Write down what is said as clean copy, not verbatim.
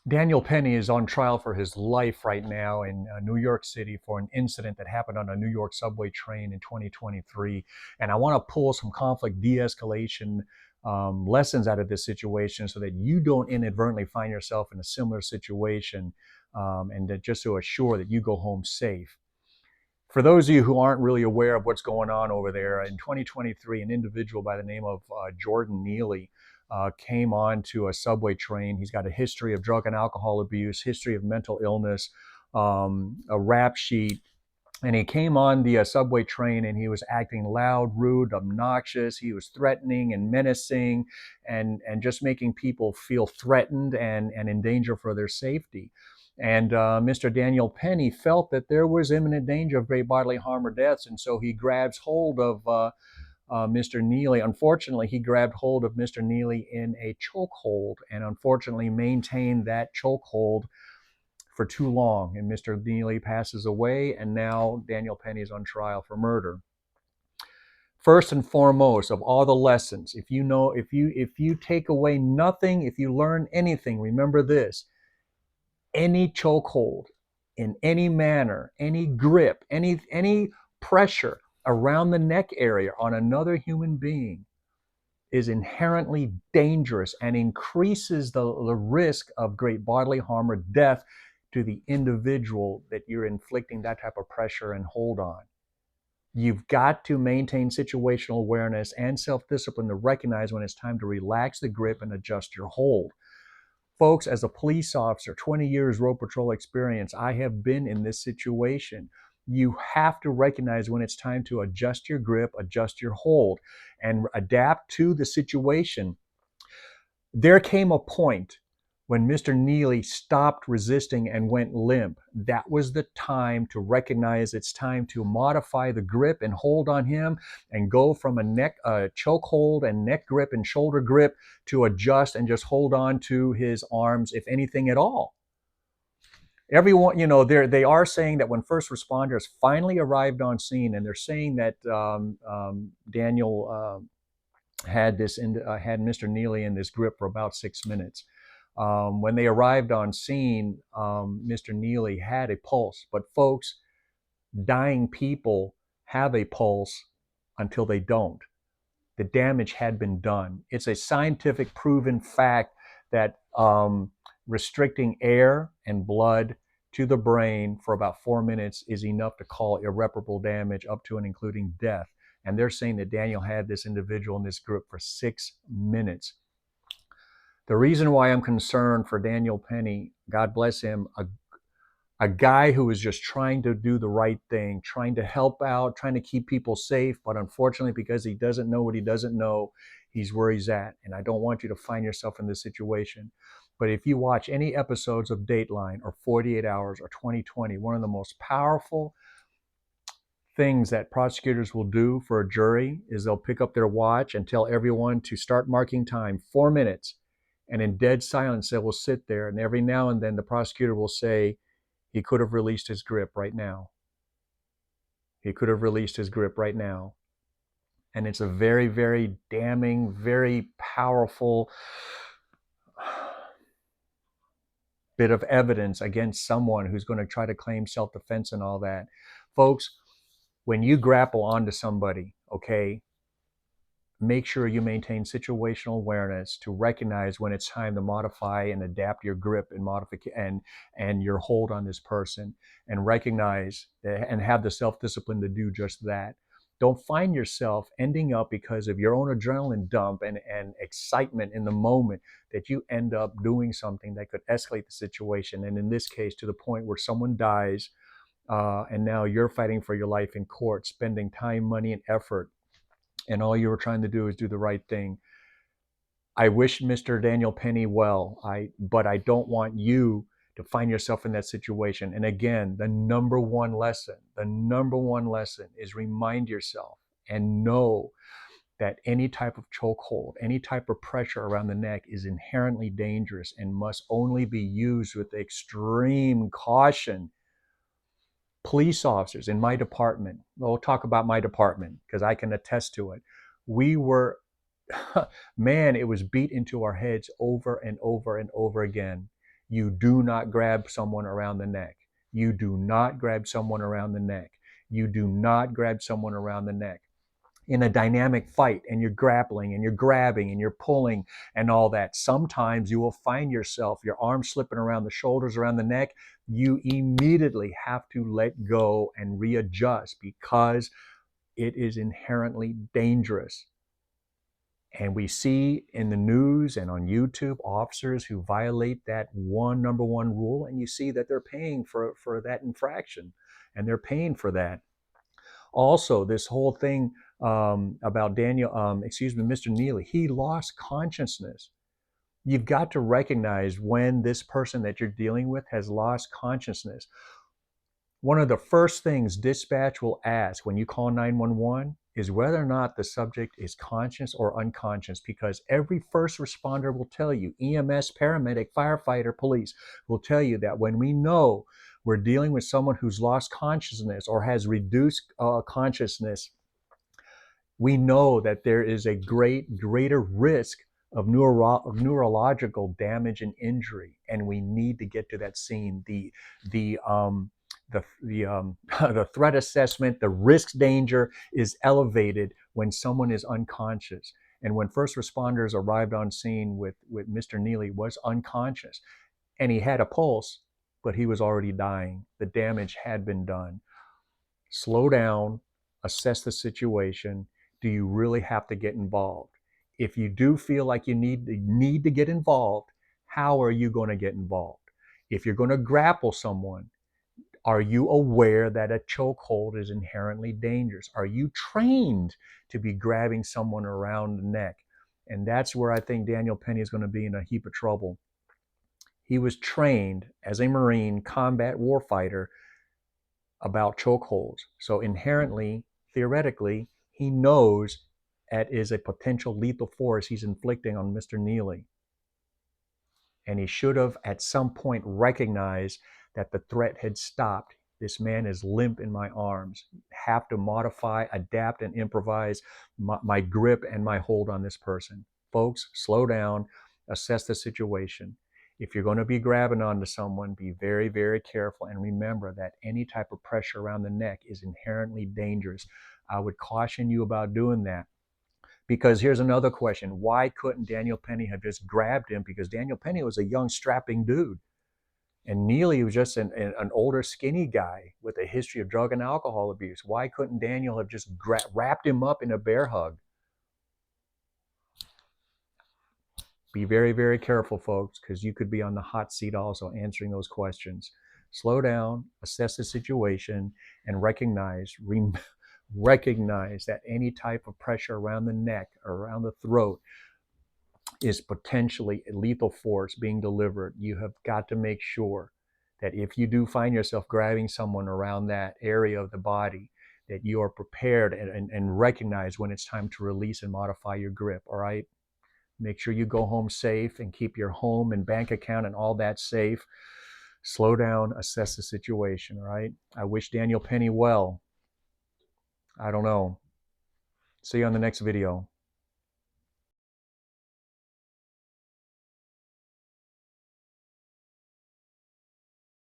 Daniel Penny is on trial for his life right now in New York City for an incident that happened on a New York subway train in 2023. And I want to pull some conflict de-escalation lessons out of this situation so that you don't inadvertently find yourself in a similar situation, and that just to assure that you go home safe. For those of you who aren't really aware of what's going on over there, in 2023, an individual by the name of Jordan Neely came on to a subway train. He's got a history of drug and alcohol abuse, history of mental illness, a rap sheet. And he came on the subway train and he was acting loud, rude, obnoxious. He was threatening and menacing and just making people feel threatened and in danger for their safety. And Mr. Daniel Penny felt that there was imminent danger of great bodily harm or deaths. And so he grabs hold of Mr. Neely. Unfortunately, he grabbed hold of Mr. Neely in a chokehold and unfortunately maintained that chokehold for too long. And Mr. Neely passes away, and now Daniel Penny is on trial for murder. First and foremost, of all the lessons, if you take away nothing, if you learn anything, remember this: any chokehold in any manner, any grip, any pressure around the neck area on another human being is inherently dangerous and increases the risk of great bodily harm or death to the individual that you're inflicting that type of pressure and hold on. You've got to maintain situational awareness and self-discipline to recognize when it's time to relax the grip and adjust your hold. Folks, as a police officer, 20 years road patrol experience, I have been in this situation. You have to recognize when it's time to adjust your grip, adjust your hold, and adapt to the situation. There came a point when Mr. Neely stopped resisting and went limp. That was the time to recognize it's time to modify the grip and hold on him and go from a choke hold and neck grip and shoulder grip to adjust and just hold on to his arms, if anything at all. Everyone, they are saying that when first responders finally arrived on scene, and they're saying that Daniel had Mr. Neely in this grip for about 6 minutes. When they arrived on scene, Mr. Neely had a pulse. But folks, dying people have a pulse until they don't. The damage had been done. It's a scientific proven fact that restricting air and blood to the brain for about 4 minutes is enough to call irreparable damage up to and including death. And they're saying that Daniel had this individual in this group for 6 minutes. The reason why I'm concerned for Daniel Penny, God bless him, a guy who is just trying to do the right thing, trying to help out, trying to keep people safe, but unfortunately, because he doesn't know what he doesn't know, he's where he's at. And I don't want you to find yourself in this situation. But if you watch any episodes of Dateline or 48 Hours or 2020, one of the most powerful things that prosecutors will do for a jury is they'll pick up their watch and tell everyone to start marking time, 4 minutes. And in dead silence, they will sit there. And every now and then the prosecutor will say, he could have released his grip right now. He could have released his grip right now. And it's a very, very damning, very powerful bit of evidence against someone who's going to try to claim self-defense and all that. Folks, when you grapple onto somebody, okay, make sure you maintain situational awareness to recognize when it's time to modify and adapt your grip and your hold on this person, and recognize and have the self-discipline to do just that. Don't find yourself ending up, because of your own adrenaline dump and excitement in the moment, that you end up doing something that could escalate the situation. And in this case, to the point where someone dies, and now you're fighting for your life in court, spending time, money, and effort, and all you were trying to do is do the right thing. I wish Mr. Daniel Penny well, but I don't want you to find yourself in that situation. And again, the number one lesson is remind yourself and know that any type of chokehold, any type of pressure around the neck is inherently dangerous and must only be used with extreme caution. Police officers in my department, we'll talk about my department because I can attest to it. We were, man, it was beat into our heads over and over and over again. You do not grab someone around the neck. You do not grab someone around the neck. You do not grab someone around the neck. In a dynamic fight, and you're grappling and you're grabbing and you're pulling and all that, sometimes you will find yourself, your arms slipping around the shoulders, around the neck. You immediately have to let go and readjust because it is inherently dangerous. And we see in the news and on YouTube officers who violate that number one rule, and you see that they're paying for that infraction, and they're paying for that. Also, this whole thing about Mr. Neely, he lost consciousness. You've got to recognize when this person that you're dealing with has lost consciousness. One of the first things dispatch will ask when you call 911 is whether or not the subject is conscious or unconscious, because every first responder will tell you, EMS, paramedic, firefighter, police will tell you that when we know we're dealing with someone who's lost consciousness or has reduced consciousness, we know that there is a greater risk of neurological damage and injury, and we need to get to that scene. The threat assessment, the risk danger is elevated when someone is unconscious. And when first responders arrived on scene with Mr. Neely was unconscious, and he had a pulse, but he was already dying. The damage had been done. Slow down, assess the situation. Do you really have to get involved? If you do feel like you need to get involved, how are you going to get involved? If you're going to grapple someone, are you aware that a chokehold is inherently dangerous? Are you trained to be grabbing someone around the neck? And that's where I think Daniel Penny is going to be in a heap of trouble. He was trained as a Marine combat warfighter about chokeholds. So inherently, theoretically, he knows that is a potential lethal force he's inflicting on Mr. Neely. And he should have at some point recognized that the threat had stopped. This man is limp in my arms. Have to modify, adapt, and improvise my grip and my hold on this person. Folks, slow down, assess the situation. If you're going to be grabbing onto someone, be very, very careful, and remember that any type of pressure around the neck is inherently dangerous. I would caution you about doing that. Because here's another question. Why couldn't Daniel Penny have just grabbed him? Because Daniel Penny was a young, strapping dude. And Neely was just an older, skinny guy with a history of drug and alcohol abuse. Why couldn't Daniel have just wrapped him up in a bear hug? Be very, very careful, folks, because you could be on the hot seat also answering those questions. Slow down, assess the situation, and recognize that any type of pressure around the neck or around the throat is potentially a lethal force being delivered. You have got to make sure that if you do find yourself grabbing someone around that area of the body, that you are prepared and recognize when it's time to release and modify your grip, all right? Make sure you go home safe and keep your home and bank account and all that safe. Slow down, assess the situation, all right? I wish Daniel Penny well. I don't know. See you on the next video.